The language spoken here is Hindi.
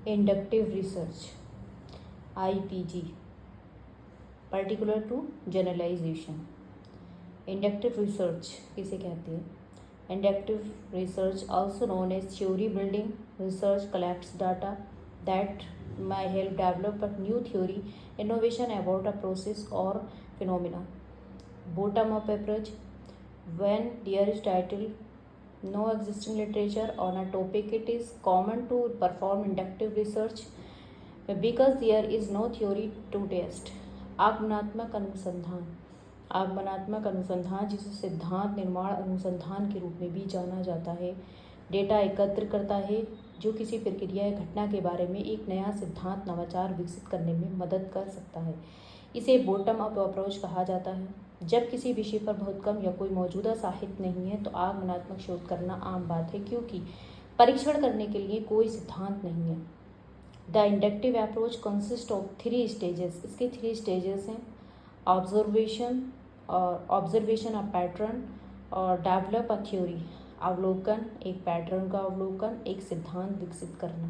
Inductive research IPG particular to generalisation. Inductive research किसे कहते हैं? Inductive research also known as theory building research collects data that may help develop a new theory innovation about a process or phenomena. Bottom up approach, when there is title no existing literature on a topic, it is common to perform inductive research because there is no theory to test. आगमनात्मक अनुसंधान, आगमनात्मक अनुसंधान जिसे सिद्धांत निर्माण अनुसंधान के रूप में भी जाना जाता है, डेटा एकत्र करता है जो किसी प्रक्रिया या घटना के बारे में एक नया सिद्धांत नवाचार विकसित करने में मदद कर सकता है। इसे बॉटम अप अप्रोच कहा जाता है। जब किसी विषय पर बहुत कम या कोई मौजूदा साहित्य नहीं है तो आगमनात्मक शोध करना आम बात है, क्योंकि परीक्षण करने के लिए कोई सिद्धांत नहीं है। The inductive approach consist of 3 stages. इसके 3 स्टेजेस हैं: ऑब्जर्वेशन ऑफ पैटर्न और डेवलप अ थ्योरी, अवलोकन, एक पैटर्न का अवलोकन, एक सिद्धांत विकसित करना।